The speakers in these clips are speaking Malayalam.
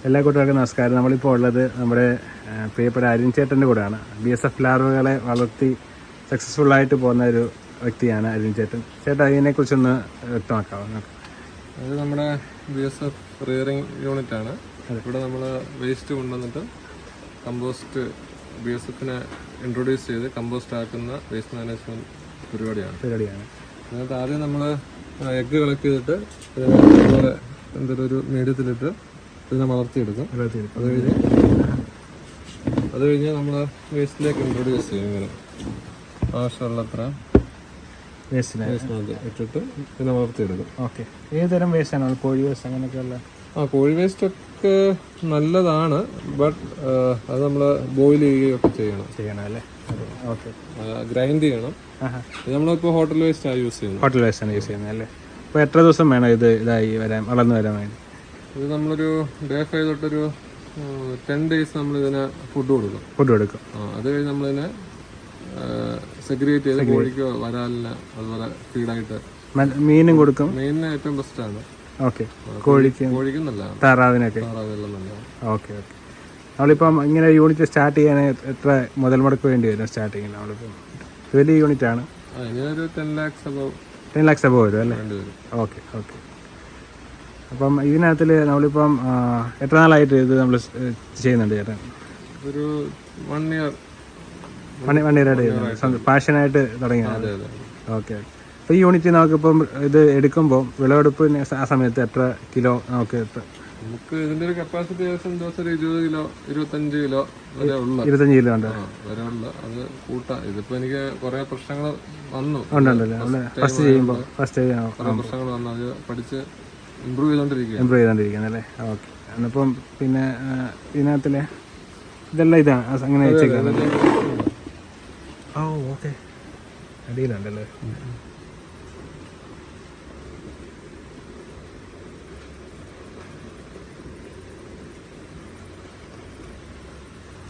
എല്ലാ കൂട്ടുകാർക്കും നമസ്കാരം. നമ്മളിപ്പോൾ ഉള്ളത് നമ്മുടെ പ്രിയപ്പെട്ട അരുൺ ചേട്ടൻ്റെ കൂടെയാണ്. BSF ലാർവകളെ വളർത്തി സക്സസ്ഫുള്ളായിട്ട് പോകുന്ന ഒരു വ്യക്തിയാണ് അരുൺ ചേട്ടൻ. ചേട്ടാ, ഇതിനെക്കുറിച്ചൊന്ന് വ്യക്തമാക്കാമോ? അത് നമ്മുടെ BSF റിയറിങ് യൂണിറ്റാണ്. ഇവിടെ നമ്മൾ വേസ്റ്റ് കൊണ്ടുവന്നിട്ട് കമ്പോസ്റ്റ് BSFനെ ഇൻട്രൊഡ്യൂസ് ചെയ്ത് കമ്പോസ്റ്റ് ആക്കുന്ന വേസ്റ്റ് മാനേജ്മെൻറ്റ് പരിപാടിയാണ്. അതിനകത്ത് ആദ്യം നമ്മൾ എഗ്ഗ് കളക്ട് ചെയ്തിട്ട് ഇതുപോലെ എന്തൊരു ഒരു മീഡിയത്തിലിട്ട് ഇതിനെ വളർത്തിയെടുക്കും. അത് കഴിഞ്ഞ് നമ്മൾ വേസ്റ്റിലേക്ക് ഇൻട്രൊഡ്യൂസ് ചെയ്യും. ഇങ്ങനെ ആവശ്യമുള്ളത്ര വേസ്റ്റിനകത്ത് ഇട്ടിട്ട് ഇതിനെ വളർത്തിയെടുക്കും. ഓക്കെ, ഏത് തരം വേസ്റ്റാണ്? കോഴി വേസ്റ്റ് അങ്ങനെയൊക്കെയുള്ള? കോഴി വേസ്റ്റൊക്കെ നല്ലതാണ്, ബട്ട് അത് നമ്മൾ ബോയിൽ ചെയ്യുകയൊക്കെ ചെയ്യണം അല്ലേ? ഓക്കെ, ഗ്രൈൻഡ് ചെയ്യണം. ഇത് നമ്മളിപ്പോൾ ഹോട്ടൽ വേസ്റ്റാണ് യൂസ് ചെയ്യുന്നത്. ഹോട്ടൽ വേസ്റ്റാണ് യൂസ് ചെയ്യുന്നത് അല്ലേ? അപ്പോൾ എത്ര ദിവസം വേണം ഇത് വളർന്നു വരാൻ വേണ്ടി? ഇത് നമ്മളൊരു Day 5 തൊട്ടൊരു 10 days നമ്മൾ ഇതിനെ ഫുഡ് കൊടുക്കും. അത് കഴിഞ്ഞ് നമ്മളിതിനെ സെഗ്രിഗേറ്റ് ചെയ്ത് കോഴിക്കോ വരാലിന് അതുപോലെ ഫീഡായിട്ട് മീനും കൊടുക്കും. മീനിന് ഏറ്റവും ബെസ്റ്റാണ്. ഓക്കെ, കോഴിക്കും നല്ലതാണ്, താറാവിനൊക്കെ. ഓക്കെ. നമ്മളിപ്പം ഇങ്ങനെ യൂണിറ്റ് സ്റ്റാർട്ട് ചെയ്യാൻ എത്ര മുതൽ മുടക്ക് വേണ്ടി വരും സ്റ്റാർട്ടിങ്ങിൽ? നമ്മളിപ്പം വലിയ യൂണിറ്റ് ആണ്. ഒരു 10 lakhs above വരും അല്ലേ? ഓക്കെ. അപ്പം ഇതിനകത്തിൽ നമ്മളിപ്പം എത്ര നാളായിട്ട് ഇത് നമ്മൾ ചെയ്യുന്നുണ്ട് ചേട്ടൻ? ഒരു 1 year. 1 year ആയിട്ട് പാഷനായിട്ട് തുടങ്ങിയത്. ഓക്കെ. അപ്പോൾ ഈ യൂണിറ്റ് നമുക്കിപ്പം ഇത് എടുക്കുമ്പോൾ വിളവെടുപ്പിന് ആ സമയത്ത് എത്ര കിലോ നമുക്ക് ഇതിന്റെ ഒരു കപ്പാസിറ്റി ദിവസം ഒരു 20 കിലോ 25 കിലോ വരെ ഉള്ള 25 കിലോ ഉണ്ട് വരെ ഉള്ള. അത് കൂട്ടാം. ഇതിപ്പോ എനിക്ക് കുറെ പ്രശ്നങ്ങൾ വന്നു. ഫസ്റ്റ് ചെയ്യുമ്പോൾ പ്രശ്നങ്ങൾ വന്നു. അത് പഠിച്ച് ഇമ്പ്രൂവ് ചെയ്തോണ്ടിരിക്കുന്നത് അല്ലേ? ഓക്കെ. എന്നിപ്പം പിന്നെ ഇതിനകത്തിലെ ഇതെല്ലാം ഇതാണ് അങ്ങനെ വെച്ചേക്കാണ്. ഓക്കെ, അടിയിലുണ്ടല്ലേ?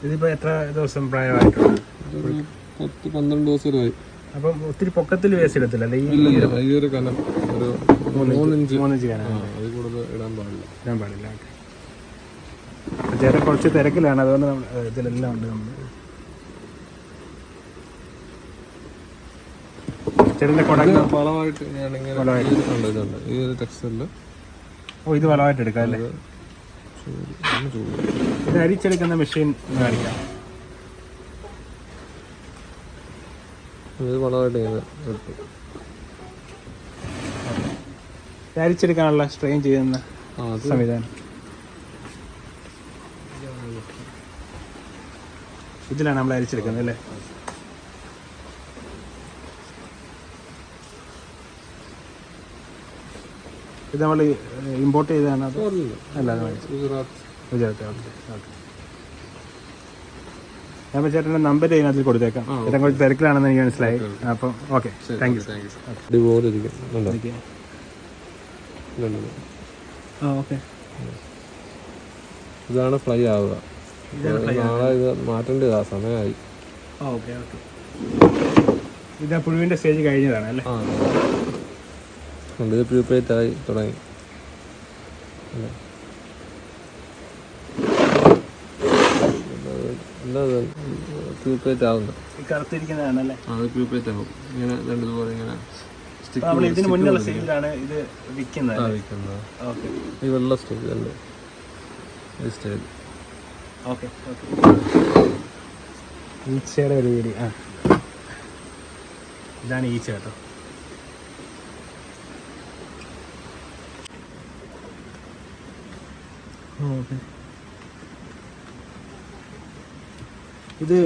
ഇതിപ്പോ എത്ര ദിവസം പ്രായമായിട്ടുണ്ട്? 10-12 ദിവസമായി. അപ്പം ഒത്തിരി പൊക്കത്തിൽ വേസ്റ്റ് ഇടത്തില്ലല്ലേ? ഈ ഒരു കനം ഒരു 3 ഇഞ്ച് കനം അത് കൂടുതൽ ഇടാൻ പാടില്ല. ചേട്ടൻ കുറച്ച് തിരക്കിലാണ്, അതുകൊണ്ട് നമ്മൾ ഇതിലെല്ലാം ഉണ്ട്. നമ്മൾ ചേട്ടൻ്റെ വളമായിട്ട് ഞാനിങ്ങനെ ഈ ഒരു ടെക്സ്റ്റൈലില് ഇത് വളമായിട്ട് എടുക്കാം അല്ലേ? ഇത് അരിച്ചെടുക്കുന്ന മെഷീൻ കാണിക്കാം. അരിച്ചെടുക്കാനുള്ള സ്ട്രെയിൻ ചെയ്യുന്ന സംവിധാനം ഇതിലാണ് നമ്മൾ അരിച്ചെടുക്കുന്നത് അല്ലേ? ഇത് നമ്മൾ ഇമ്പോർട്ട് ചെയ്തതാണ്? അത് അല്ലാതെ ഗുജറാത്ത്. ഓക്കെ. ഞാൻ ചേട്ടൻ്റെ നമ്പർ ഇതിനകത്ത് കൊടുത്തേക്കാം. ചേട്ടൻ കുറച്ച് തിരക്കിലാണെന്ന് എനിക്ക് മനസ്സിലായി. അപ്പം ഓക്കെ, താങ്ക് യു. ഓക്കെ, ഇതാണ് ഫ്ലൈ ആവുക. നാളെ ഇത് മാറ്റേണ്ടതാ, സമയമായി. ഓക്കെ. ഇത് പുഴുവിൻ്റെ സ്റ്റേജ് കഴിഞ്ഞതാണ് അല്ലേ? ഇത് പ്യൂപ്പേറ്റ് ആയി തുടങ്ങി. പ്യൂപ്പേറ്റ് ആവുന്നു. കറുത്തിരിക്കുന്നതാണല്ലേ? അത് പ്യൂപ്പേറ്റ് ആവും. ഇങ്ങനെ രണ്ടുപോലെ ഇങ്ങനെ ഇതിന് മുന്നുള്ള സ്റ്റേജിലാണ് ഇത് വിൽക്കുന്നത്. ഈ വെള്ള സ്റ്റേജ് അല്ലേ? ഈ സ്റ്റേജ്. ഓക്കെ. ഈച്ചയുടെ ഒരു വീഡിയോ. ഇതാണ് ഈച്ച കേട്ടോ. ഓക്കെ. ഇത്